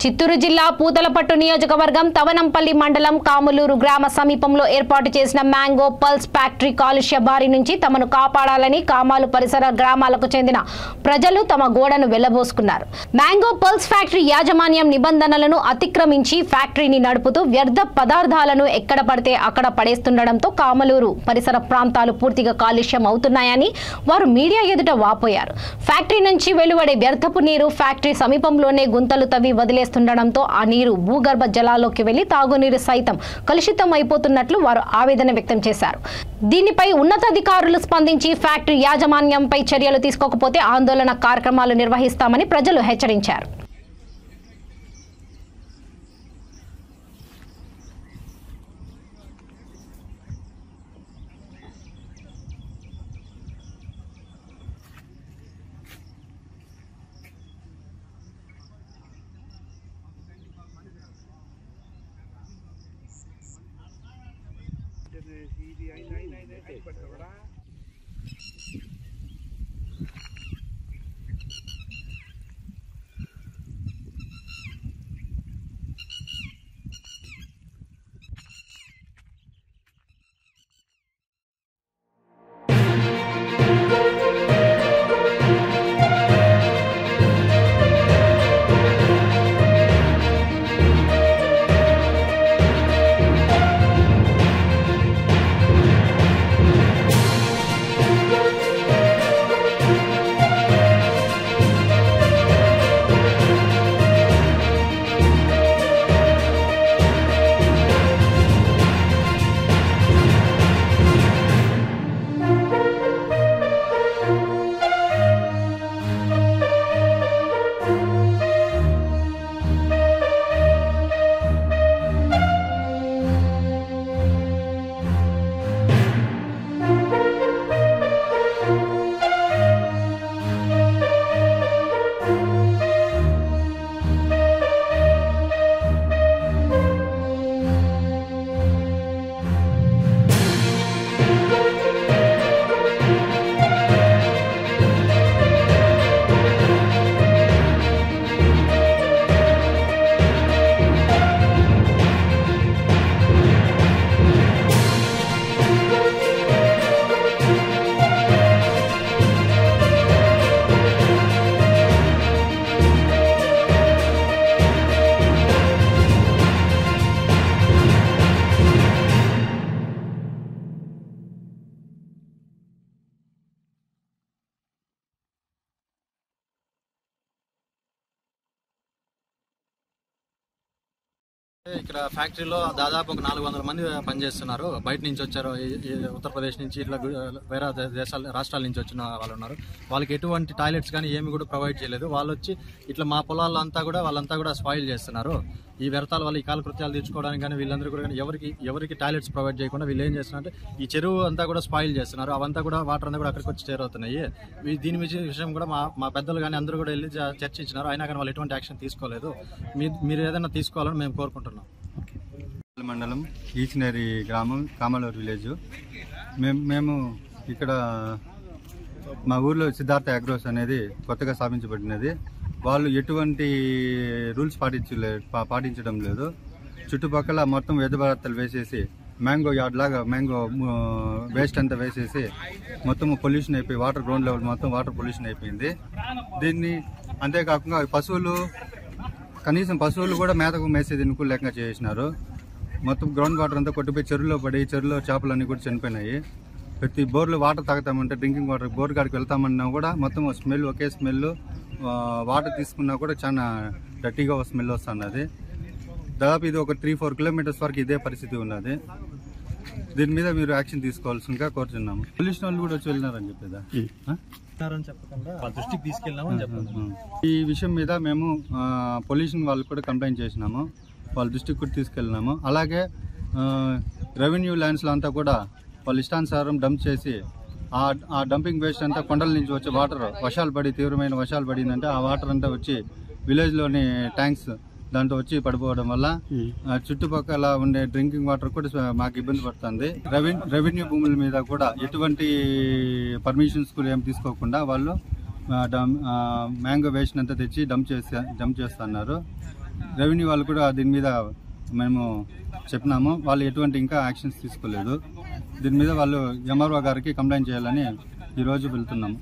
చిత్తూరు జిల్లా పూతలపట్టు నియోజకవర్గం తవనంపల్లి మండలం కాములూరు గ్రామ సమీపంలో ఏర్పాటు చేసిన మ్యాంగో పల్స్ ఫ్యాక్టరీ కాలుష్య బారి నుంచి తమను కాపాడాలని కామాలు పరిసర గ్రామాలకు చెందిన ప్రజలు తమ గోడను వెళ్లబోసుకున్నారు. మ్యాంగో పల్స్ ఫ్యాక్టరీ యాజమాన్యం నిబంధనలను అతిక్రమించి ఫ్యాక్టరీని నడుపుతూ వ్యర్థ పదార్థాలను ఎక్కడ పడితే అక్కడ పడేస్తుండటంతో కామలూరు పరిసర ప్రాంతాలు పూర్తిగా కాలుష్యం అవుతున్నాయని వారు మీడియా ఎదుట వాపోయారు. ఫ్యాక్టరీ నుంచి వెలువడే వ్యర్థపు నీరు ఫ్యాక్టరీ సమీపంలోనే గుంతలు తవ్వి వదిలేస్తుండటంతో ఆ నీరు భూగర్భ జలాల్లోకి వెళ్లి తాగునీరు సైతం కలుషితం అయిపోతున్నట్లు వారు ఆవేదన వ్యక్తం చేశారు. దీనిపై ఉన్నతాధికారులు స్పందించి ఫ్యాక్టరీ యాజమాన్యంపై చర్యలు తీసుకోకపోతే ఆందోళన కార్యక్రమాలు నిర్వహిస్తామని ప్రజలు హెచ్చరించారు. ఇక్కడ ఫ్యాక్టరీలో దాదాపు ఒక 400 మంది పనిచేస్తున్నారు. బయట నుంచి వచ్చారు, ఉత్తరప్రదేశ్ నుంచి ఇట్లా వేరే దేశాల రాష్ట్రాల నుంచి వచ్చిన వాళ్ళు ఉన్నారు. వాళ్ళకి ఎటువంటి టాయిలెట్స్ కానీ ఏమి కూడా ప్రొవైడ్ చేయలేదు. వాళ్ళు వచ్చి ఇట్లా మా పొలాలంతా కూడా వాళ్ళంతా కూడా స్పాయిల్ చేస్తున్నారు. ఈ వ్యర్థాల వల్ల ఈ కాలకృత్యాలు తీర్చుకోవడానికి కానీ వీళ్ళందరూ కూడా ఎవరికి టాయిలెట్స్ ప్రొవైడ్ చేయకుండా వీళ్ళు ఏం చేస్తున్నారంటే ఈ చెరువు అంతా కూడా స్పాయిల్ చేస్తున్నారు. అవంతా కూడా వాటర్ అంతా కూడా అక్కడికి వచ్చి చేరవుతున్నాయి. దీని విషయం కూడా మా పెద్దలు కానీ అందరూ కూడా వెళ్ళి చర్చించినారు. అయినా కానీ వాళ్ళు ఎటువంటి యాక్షన్ తీసుకోలేదు. మీరు ఏదైనా తీసుకోవాలని మేము కోరుకుంటున్నాం. మండలం ఈచినేరి గ్రామం కామలూరు విలేజ్. మేము ఇక్కడ మా ఊర్లో సిద్ధార్థ అగ్రోస్ అనేది కొత్తగా స్థాపించబడినది. వాళ్ళు ఎటువంటి రూల్స్ పాటించడం లేదు. చుట్టుపక్కల మొత్తం వ్యర్థపదార్థాలు వేసేసి మ్యాంగో యార్డ్ లాగా మ్యాంగో వేస్ట్ అంతా వేసేసి మొత్తం పొల్యూషన్ అయిపోయి వాటర్ గ్రౌండ్ లెవెల్ మొత్తం వాటర్ పొల్యూషన్ అయిపోయింది. దీన్ని అంతేకాకుండా కనీసం పశువులు కూడా మేతకు మేసేది లేకుండా చేసినారు. మొత్తం గ్రౌండ్ వాటర్ అంతా కొట్టిపోయి చెరువులో పడి చెరువులో చేపలన్నీ కూడా చనిపోయినాయి. ప్రతి బోర్లో వాటర్ తాగుతామంటే డ్రింకింగ్ వాటర్ బోర్ కాడికి వెళ్తామన్నా కూడా మొత్తం స్మెల్ ఒకే స్మెల్. వాటర్ తీసుకున్నా కూడా చాలా డర్టీగా స్మెల్ వస్తున్నది. దాదాపు ఇది ఒక 3-4 కిలోమీటర్స్ వరకు ఇదే పరిస్థితి ఉన్నది. దీని మీద మీరు యాక్షన్ తీసుకోవాల్సిందిగా కోరుతున్నాము. పొల్యూషన్ వాళ్ళు కూడా వచ్చి వెళ్ళినారని చెప్పేదా ఈ విషయం మీద మేము పొల్యూషన్ వాళ్ళకి కూడా కంప్లైంట్ చేసినాము. వాళ్ళ దృష్టికి కూడా తీసుకెళ్ళినాము. అలాగే రెవెన్యూ ల్యాండ్స్లో అంతా కూడా వాళ్ళు ఇష్టానుసారం డంప్ చేసి ఆ డంపింగ్ వేస్ట్ అంతా కొండల నుంచి వచ్చే వాటర్ తీవ్రమైన వర్షాలు పడిందంటే ఆ వాటర్ అంతా వచ్చి విలేజ్లోని ట్యాంక్స్ దాంట్లో వచ్చి పడిపోవడం వల్ల చుట్టుపక్కల ఉండే డ్రింకింగ్ వాటర్ కూడా మాకు ఇబ్బంది పడుతుంది. రెవెన్యూ భూముల మీద కూడా ఎటువంటి పర్మిషన్స్ కూడా ఏం తీసుకోకుండా వాళ్ళు మ్యాంగో వేస్ట్ అంతా తెచ్చి డంప్ చేస్తున్నారు. రెవెన్యూ వాళ్ళు కూడా దీని మీద మేము చెప్పినాము, వాళ్ళు ఎటువంటి ఇంకా యాక్షన్స్ తీసుకోలేదు. దీని మీద వాళ్ళు ఎంఆర్ఓ గారికి కంప్లైంట్ చేయాలని ఈరోజు వెళ్తున్నాము.